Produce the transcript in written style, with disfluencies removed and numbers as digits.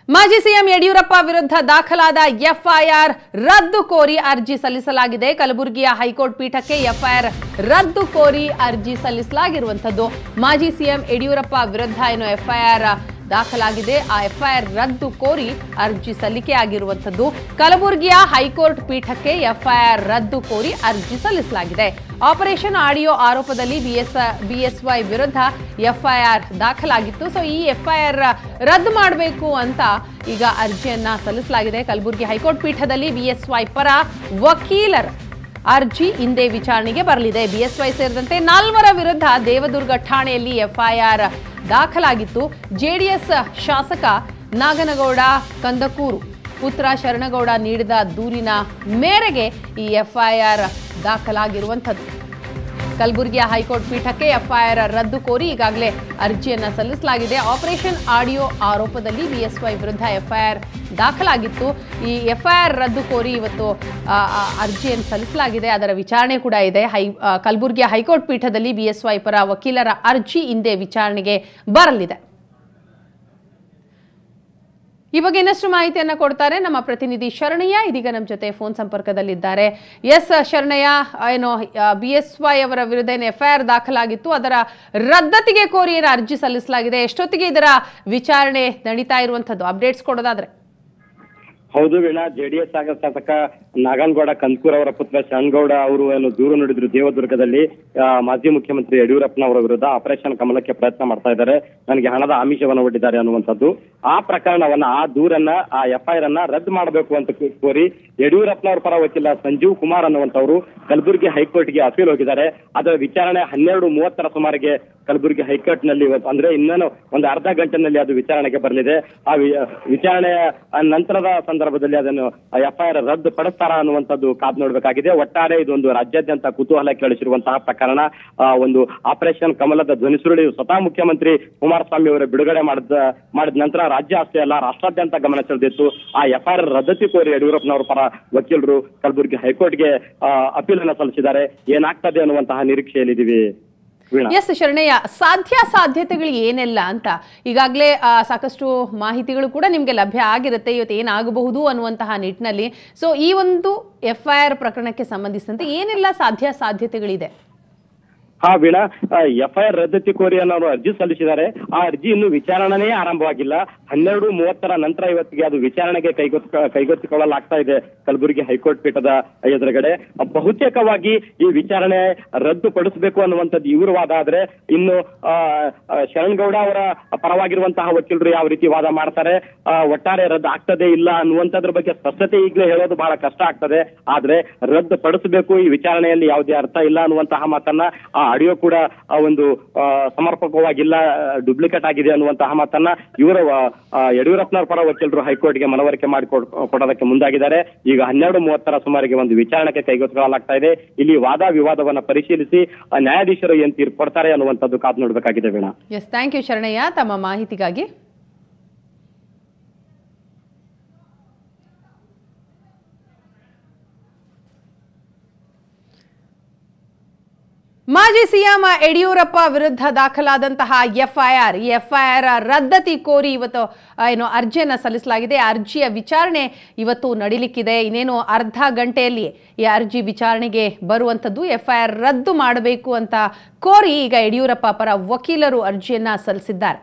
ಮಾಜಿ ಸಿಎಂ ಯಡಿಯೂರಪ್ಪ ವಿರುದ್ಧ ದಾಖಲಾದ ಎಫ್ಐಆರ್ ರದ್ದು ಕೋರಿ ಅರ್ಜಿ ಸಲ್ಲಿಸಲಾಗಿದೆ. ಕಲಬುರಗಿಯ ಹೈಕೋರ್ಟ್ ಪೀಠಕ್ಕೆ ಎಫ್ಐಆರ್ ರದ್ದು ಕೋರಿ ಅರ್ಜಿ ಸಲ್ಲಿಸಲಾಗಿರುವಂತದ್ದು. ಮಾಜಿ ಸಿಎಂ ಯಡಿಯೂರಪ್ಪ ವಿರುದ್ಧ ಏನು ಎಫ್ಐಆರ್ ದಾಖಲಾಗಿದೆ, ಆ ಎಫ್ಐಆರ್ ರದ್ದು ಕೋರಿ ಅರ್ಜಿ ಸಲ್ಲಿಕೆ ಆಗಿರುವಂತದ್ದು. ಕಲಬುರಗಿಯ ಹೈಕೋರ್ಟ್ ಪೀಠಕ್ಕೆ ಎಫ್ಐಆರ್ ರದ್ದು ಕೋರಿ ಅರ್ಜಿ ಸಲ್ಲಿಸಲಾಗಿದೆ. ಆಪರೇಷನ್ ಆಡಿಯೋ ಆರೋಪದಲ್ಲಿ ಬಿಎಸ್ವೈ ವಿರುದ್ಧ ಎಫ್ಐಆರ್ ದಾಖಲಾಗಿತ್ತು. ಸೊ ಈ ಎಫ್ಐಆರ್ ರದ್ದು ಮಾಡಬೇಕು ಅಂತ ಈಗ ಅರ್ಜಿಯನ್ನ ಸಲ್ಲಿಸಲಾಗಿದೆ. ಕಲಬುರಗಿ ಹೈಕೋರ್ಟ್ ಪೀಠದಲ್ಲಿ ಬಿಎಸ್ವೈ ಪರ ವಕೀಲರ ಅರ್ಜಿ ಇಂದೇ ವಿಚಾರಣೆಗೆ ಬರಲಿದೆ. ಬಿಎಸ್ವೈ ಸೇರಿದಂತೆ 4 ವಿರುದ್ಧ ದೇವದುರ್ಗ ಠಾಣೆಯಲ್ಲಿ ಎಫ್ಐಆರ್ ದಾಖಲಾಗಿತ್ತು. ಜೆಡಿಎಸ್ ಶಾಸಕ ನಾಗನಗೌಡ ಕಂದಕೂರು ಪುತ್ರ ಶರಣಗೌಡ ನೀಡಿದ ದೂರಿನ ಮೇರೆಗೆ ಈ ಎಫ್ಐಆರ್ ದಾಖಲಾಗಿರುವಂಥದ್ದು. ಕಲಬುರಗಿಯ ಹೈಕೋರ್ಟ್ ಪೀಠಕ್ಕೆ ಎಫ್ಐಆರ್ ರದ್ದು ಕೋರಿ ಈಗಾಗಲೇ ಅರ್ಜಿಯನ್ನು ಸಲ್ಲಿಸಲಾಗಿದೆ. ಆಪರೇಷನ್ ಆಡಿಯೋ ಆರೋಪದಲ್ಲಿ ಬಿಎಸ್ವೈ ವಿರುದ್ಧ ಎಫ್ಐಆರ್ ದಾಖಲಾಗಿತ್ತು. ಈ ಎಫ್ಐಆರ್ ರದ್ದು ಕೋರಿ ಇವತ್ತು ಅರ್ಜಿಯನ್ನು ಸಲ್ಲಿಸಲಾಗಿದೆ. ಅದರ ವಿಚಾರಣೆ ಕೂಡ ಇದೆ. ಕಲಬುರಗಿಯ ಹೈಕೋರ್ಟ್ ಪೀಠದಲ್ಲಿ ಬಿಎಸ್ವೈ ಪರ ವಕೀಲರ ಅರ್ಜಿ ಇಂದೇ ವಿಚಾರಣೆಗೆ ಬರಲಿದೆ. ಈ ಬಗ್ಗೆ ಇನ್ನಷ್ಟು ಮಾಹಿತಿಯನ್ನು ಕೊಡ್ತಾರೆ ನಮ್ಮ ಪ್ರತಿನಿಧಿ ಶರಣಯ್ಯ. ಇದೀಗ ನಮ್ಮ ಜೊತೆ ಫೋನ್ ಸಂಪರ್ಕದಲ್ಲಿದ್ದಾರೆ. ಎಸ್ ಶರಣಯ್ಯ, ಏನು ಬಿಎಸ್ವೈ ಅವರ ವಿರುದ್ಧ ಏನು ಎಫ್ಐಆರ್ ದಾಖಲಾಗಿತ್ತು, ಅದರ ರದ್ದತಿಗೆ ಕೋರಿ ಏನು ಅರ್ಜಿ ಸಲ್ಲಿಸಲಾಗಿದೆ, ಎಷ್ಟೊತ್ತಿಗೆ ಇದರ ವಿಚಾರಣೆ ನಡೀತಾ ಇರುವಂತದ್ದು, ಅಪ್ಡೇಟ್ಸ್ ಕೊಡೋದಾದ್ರೆ? ಹೌದು ವೀಣಾ, ಜೆಡಿಎಸ್ ಶಾಸಕ ನಾಗನಗೌಡ ಕಂದಕೂರ್ ಅವರ ಪುತ್ರ ಶರಣಗೌಡ ಅವರು ಏನು ದೂರು ನೀಡಿದ್ರು ದೇವದುರ್ಗದಲ್ಲಿ ಮಾಜಿ ಮುಖ್ಯಮಂತ್ರಿ ಯಡಿಯೂರಪ್ಪನವರ ವಿರುದ್ಧ ಆಪರೇಷನ್ ಕಮಲಕ್ಕೆ ಪ್ರಯತ್ನ ಮಾಡ್ತಾ ಇದ್ದಾರೆ, ನನಗೆ ಹಣದ ಆಮಿಷವನ್ನು ಒಡ್ಡಿದ್ದಾರೆ ಅನ್ನುವಂಥದ್ದು. ಆ ಪ್ರಕರಣವನ್ನ, ಆ ದೂರನ್ನ, ಆ ಎಫ್ಐಆರ್ ಅನ್ನ ರದ್ದು ಮಾಡಬೇಕು ಅಂತ ಕೋರಿ ಯಡಿಯೂರಪ್ಪನವರ ಪರ ವಕೀಲ ಸಂಜೀವ್ ಕುಮಾರ್ ಅನ್ನುವಂಥವ್ರು ಕಲಬುರಗಿ ಹೈಕೋರ್ಟ್ಗೆ ಅಪೀಲ್ ಹೋಗಿದ್ದಾರೆ. ಅದರ ವಿಚಾರಣೆ 12:30 ಸುಮಾರಿಗೆ ಕಲಬುರಗಿ ಹೈಕೋರ್ಟ್ ನಲ್ಲಿ, ಅಂದ್ರೆ ಇನ್ನೇನು ಒಂದು ಅರ್ಧ ಗಂಟೆನಲ್ಲಿ ಅದು ವಿಚಾರಣೆಗೆ ಬರಲಿದೆ. ಆ ವಿಚಾರಣೆಯ ನಂತರದ ಸಂದರ್ಭದಲ್ಲಿ ಅದನ್ನು ಎಫ್ಐಆರ್ ರದ್ದು ಪಡಿಸ್ತಾರ ಅನ್ನುವಂಥದ್ದು ಕಾದು ನೋಡ್ಬೇಕಾಗಿದೆ. ಒಟ್ಟಾರೆ ಇದೊಂದು ರಾಜ್ಯಾದ್ಯಂತ ಕುತೂಹಲ ಕೇಳಿಸಿರುವಂತಹ ಪ್ರಕರಣ. ಒಂದು ಆಪರೇಷನ್ ಕಮಲದ ಧ್ವನಿಸುರುಳಿ ಸ್ವತಃ ಮುಖ್ಯಮಂತ್ರಿ ಕುಮಾರಸ್ವಾಮಿ ಅವರು ಬಿಡುಗಡೆ ಮಾಡಿದ ನಂತರ ರಾಜ್ಯ ಅಷ್ಟೇ ಅಲ್ಲ ರಾಷ್ಟ್ರಾದ್ಯಂತ ಗಮನ ಸೆಳೆದಿತ್ತು. ಆ ಎಫ್ಐಆರ್ ರದ್ದತಿ ಕೋರಿ ಯಡಿಯೂರಪ್ಪನವರ ಪರ ವಕೀಲರು ಕಲಬುರಗಿ ಹೈಕೋರ್ಟ್ಗೆ ಅಪೀಲ್ ಅನ್ನು ಸಲ್ಲಿಸಿದ್ದಾರೆ. ಏನಾಗ್ತದೆ ಅನ್ನುವಂತಹ ನಿರೀಕ್ಷೆಯಲ್ಲಿದ್ದೀವಿ. ಎಸ್ ಶರಣಯ್ಯ, ಸಾಧ್ಯತೆಗಳು ಏನೆಲ್ಲ ಅಂತ ಈಗಾಗಲೇ ಸಾಕಷ್ಟು ಮಾಹಿತಿಗಳು ಕೂಡ ನಿಮಗೆ ಲಭ್ಯ ಆಗಿರುತ್ತೆ ಇವತ್ತು ಏನಾಗಬಹುದು ಅನ್ನುವಂತಹ ನಿಟ್ಟಿನಲ್ಲಿ. ಸೊ ಈ ಒಂದು ಎಫ್ಐಆರ್ ಪ್ರಕರಣಕ್ಕೆ ಸಂಬಂಧಿಸಿದಂತೆ ಏನೆಲ್ಲ ಸಾಧ್ಯತೆಗಳಿದೆ? ವೀಣಾ, ಎಫ್ಐಆರ್ ರದ್ದತಿ ಕೋರಿ ಅನ್ನೋರು ಅರ್ಜಿ ಸಲ್ಲಿಸಿದ್ದಾರೆ. ಆ ಅರ್ಜಿ ಇನ್ನು ವಿಚಾರಣೆಯೇ ಆರಂಭವಾಗಿಲ್ಲ. 12:30 ನಂತರ ಇವತ್ತಿಗೆ ಅದು ವಿಚಾರಣೆಗೆ ಕೈಗೆತ್ತಿಕೊಳ್ಳಲಾಗ್ತಾ ಇದೆ ಕಲಬುರಗಿ ಹೈಕೋರ್ಟ್ ಪೀಠದ ಎದುರುಗಡೆ. ಬಹುತೇಕವಾಗಿ ಈ ವಿಚಾರಣೆ ರದ್ದುಪಡಿಸಬೇಕು ಅನ್ನುವಂಥದ್ದು ಇವರು ವಾದ ಆದ್ರೆ, ಇನ್ನು ಶರಣಗೌಡ ಅವರ ಪರವಾಗಿರುವಂತಹ ವಕೀಲರು ಯಾವ ರೀತಿ ವಾದ ಮಾಡ್ತಾರೆ, ಒಟ್ಟಾರೆ ರದ್ದು ಆಗ್ತದೆ ಇಲ್ಲ ಅನ್ನುವಂಥದ್ರ ಬಗ್ಗೆ ಸ್ಪಷ್ಟತೆ ಈಗಲೇ ಹೇಳೋದು ಬಹಳ ಕಷ್ಟ ಆಗ್ತದೆ. ಆದ್ರೆ ರದ್ದುಪಡಿಸಬೇಕು, ಈ ವಿಚಾರಣೆಯಲ್ಲಿ ಯಾವುದೇ ಅರ್ಥ ಇಲ್ಲ ಅನ್ನುವಂತಹ ಮಾತನ್ನ, ಆ ಆಡಿಯೋ ಕೂಡ ಒಂದು ಸಮರ್ಪಕವಾಗಿಲ್ಲ, ಡುಪ್ಲಿಕೇಟ್ ಆಗಿದೆ ಅನ್ನುವಂತಹ ಮಾತನ್ನ ಇವರು ಯಡಿಯೂರಪ್ಪನವರ ಪರ ವಕೀಲರು ಹೈಕೋರ್ಟ್ಗೆ ಮನವರಿಕೆ ಮಾಡಿಕೊಡೋದಕ್ಕೆ ಮುಂದಾಗಿದ್ದಾರೆ. ಈಗ 12:30 ಸುಮಾರಿಗೆ ಒಂದು ವಿಚಾರಣೆಗೆ ಕೈಗೆತ್ತಿಕೊಳ್ಳಲಾಗ್ತಾ ಇದೆ. ಇಲ್ಲಿ ವಾದ ವಿವಾದವನ್ನ ಪರಿಶೀಲಿಸಿ ನ್ಯಾಯಾಧೀಶರು ಏನ್ ತೀರ್ಪು ಕೊಡ್ತಾರೆ ಅನ್ನುವಂಥದ್ದು ಕಾದು ನೋಡಬೇಕಾಗಿದೆ. Veena, yes, thank you Sharanayya ತಮ್ಮ ಮಾಹಿತಿಗಾಗಿ. ಮಾಜಿ ಸಿಎಂ ಯಡಿಯೂರಪ್ಪ ವಿರುದ್ಧ ದಾಖಲಾದಂತಹ ಎಫ್ಐಆರ್ ರದ್ದತಿ ಕೋರಿ ಇವತ್ತು ಏನು ಅರ್ಜಿಯನ್ನು ಸಲ್ಲಿಸಲಾಗಿದೆ. ಅರ್ಜಿಯ ವಿಚಾರಣೆ ಇವತ್ತು ನಡೀಲಿಕ್ಕಿದೆ. ಇನ್ನೇನು ಅರ್ಧ ಗಂಟೆಯಲ್ಲಿ ಈ ಅರ್ಜಿ ವಿಚಾರಣೆಗೆ ಬರುವಂಥದ್ದು. ಎಫ್ಐಆರ್ ರದ್ದು ಮಾಡಬೇಕು ಅಂತ ಕೋರಿ ಈಗ ಯಡಿಯೂರಪ್ಪ ಪರ ವಕೀಲರು ಅರ್ಜಿಯನ್ನ ಸಲ್ಲಿಸಿದ್ದಾರೆ.